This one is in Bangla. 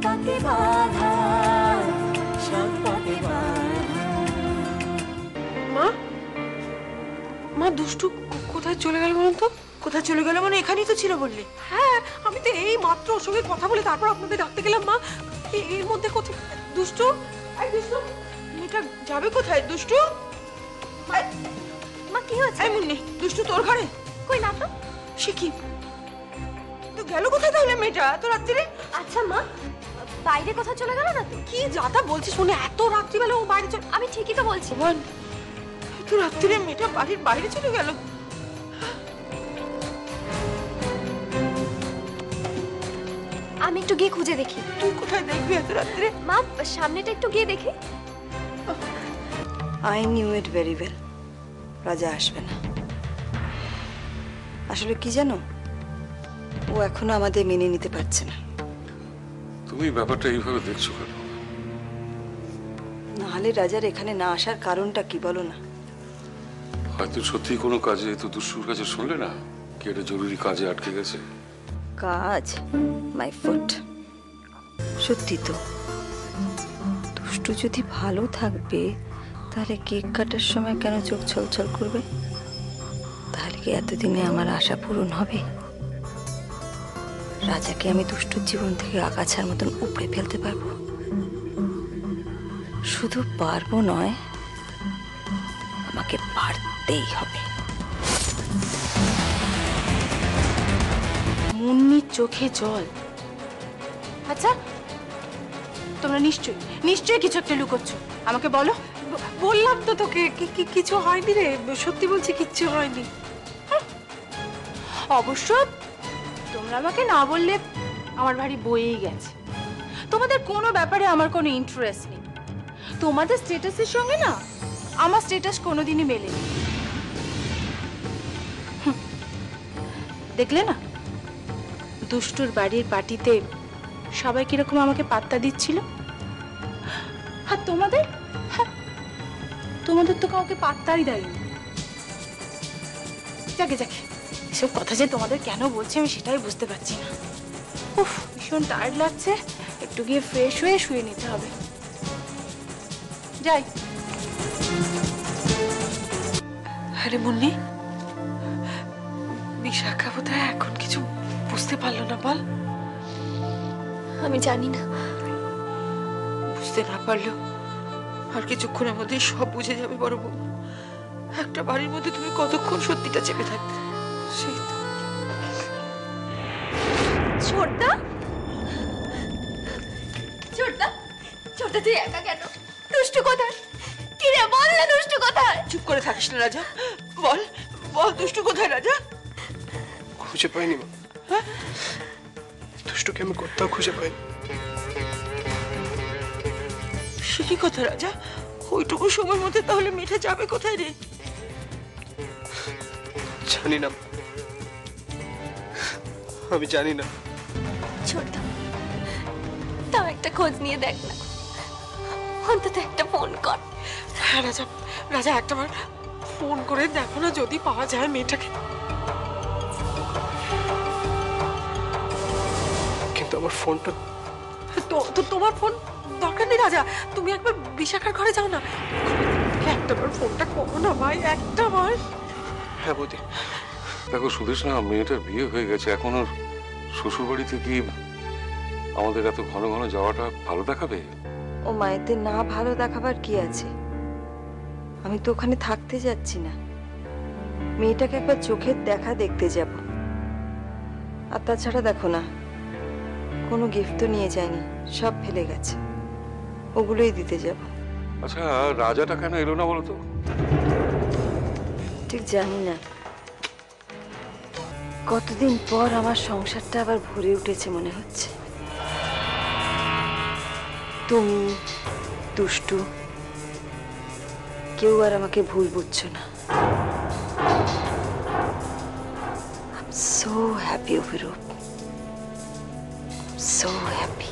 পাকে বাঁধা, সাত পাকে বাঁধা। মা, মা দুষ্টু কোথায় চলে গেল বলুন তো? কোথায় চলে গেল মানে? এখানেই তো ছিল বললে। হ্যাঁ, আমি তো এই মাত্র ওর সঙ্গে কথা বলে তারপর আপনাদের ডাকতে গেলাম। মা, এর মধ্যে কোথায় দুষ্টু? এই দুষ্টু, মেয়েটা যাবে কোথায়? দুষ্টু, মা কি হয়েছে? এই মুন্নি, দুষ্টু তোর ঘরে? কই না তো। সে কি, তো গেল কোথায় তাহলে মেয়েটা তো রাত্রিরে? আচ্ছা মা, বাইরে কোথাও চলে গেল না তো? কি যাতা বলছিস শুনে? এত রাত্রিবেলা ও বাইরে চলে? আমি ঠিকই তো বলছি। ভগবান, তো রাত্রিরে মেয়েটা বাড়ির বাইরে চলে গেল। আমি একটু গিয়ে খুঁজে দেখি। তুই কোথায় দেখবি এত রাত্রে? মা, সামনেটা একটু গিয়ে দেখি। I knew it very well, রাজা আসবে না। আসলে কি জানো, ও এখনো আমাদের মেনে নিতে পারছে না। তুমি ব্যাপারটা এইভাবে দেখছো কেন? নাহলে রাজার এখানে না আসার কারণটা কি বলো না? হয়তো সত্যি কোনো কাজে তো দুষ্টুর কাছে শুনলে না কি একটা জরুরি কাজে আটকে গেছে। কাজ, মাই ফুট। সত্যি তো, দুষ্টু যদি ভালো থাকবে তাহলে কেক কাটার সময় কেন চোখ ছলছল করবে? তাহলে কি এতদিনে আমার আশা পূরণ হবে? রাজাকে আমি দুষ্টুর জীবন থেকে আগাছার মতন উপড়ে ফেলতে পারবো? শুধু পারবো নয়, আমাকে পারতেই হবে। মুন্নির চোখে জল। আচ্ছা, তোমরা নিশ্চয়ই কিছু একটা লুকোচ্ছ। আমাকে বলো। বললাম তো তোকে, কিছু হয়নি রে, সত্যি বলছি, কিচ্ছু হয়নি। অবশ্য তোমরা আমাকে না বললে আমার ভারী বয়েই গেছে। তোমাদের কোনো ব্যাপারে আমার কোনো ইন্টারেস্ট নেই। তোমাদের স্ট্যাটাসের সঙ্গে না আমার স্ট্যাটাস কোনোদিনই মেলেনি। দেখলে না দুষ্টুর বাড়ির পার্টিতে সবাই কিরকম আমাকে পাত্তা দিচ্ছিল, আর তোমাদের তোমাদের তো কাউকে পাত্তাই দেয়নি। যাকে যাকে, এসব কথা যে তোমাদের কেন বলছি আমি সেটাই বুঝতে পারছি না। উফ, ভীষণ টায়ার্ড লাগছে, একটু গিয়ে ফ্রেশ হয়ে শুয়ে নিতে হবে। যাই। আরে মুন্নি, বিশাখা বোধহয় এখন কিছু বুঝতে পারলো না। বল। আমি জানি না। বুঝতে না পারলেও আর কিছুক্ষণের মধ্যে সব বুঝে যাবে বড় বউ। একটা বাড়ির মধ্যে তুমি কতক্ষণ সত্যিটা চেপে থাকবে? সেই তো। ছোটদা, ছোটদা, ছোটদা তুই একা কেন? দুষ্টু কোথায়? কি রে, বল না দুষ্টু কোথায়? চুপ করে থাকিস না রাজা, বল বল, দুষ্টু কোথায় রাজা? খুঁজে পাইনি মা। হ্যাঁ? দুষ্টুকে আমি কোথাও খুঁজে পাইনি। সে কি কথা রাজা? ওইটুকু সময়ের মধ্যে তাহলে মেয়েটা যাবে কোথায় রে? জানি না, আমি জানি না। ছোটদা, তাও একটা খোঁজ নিয়ে দেখ না, অন্তত একটা ফোন কর। হ্যাঁ রাজা, রাজা একটাবার ফোন করে দেখো না যদি পাওয়া যায় মেয়েটাকে। কিন্তু আমার ফোনটা তো তোমার ফোন দরকার নেই রাজা, তুমি একবার বিশাখার ঘরে যাও না। একটাবার ফোনটা করো না ভাই, একটাবার। হ্যাঁ বৌদি। দেখো সুদেশ, না মেয়েটার বিয়ে হয়ে গেছে, এখন ওর শ্বশুর বাড়ি থেকে আমাদের এত ঘন ঘন যাওয়াটা ভালো দেখাবে? ও মায়েতে না ভালো দেখাবার কি আছে? আমি তো ওখানে থাকতে যাচ্ছি না, মেয়েটাকে একবার চোখের দেখা দেখতে যাব। আর তাছাড়া দেখো না, কোনো গিফট তো নিয়ে যায়নি, সব ফেলে গেছে, ওগুলোই দিতে যাব। আচ্ছা, রাজাটা কেন এলো না বলো তো? ঠিক জানি না, কতদিন পর আমার সংসারটা আবার ভরে উঠেছে মনে হচ্ছে। তুমি, দুষ্টু, কেউ আর আমাকে ভুল বুঝছো না। I'm so happy, Abhirup, so happy.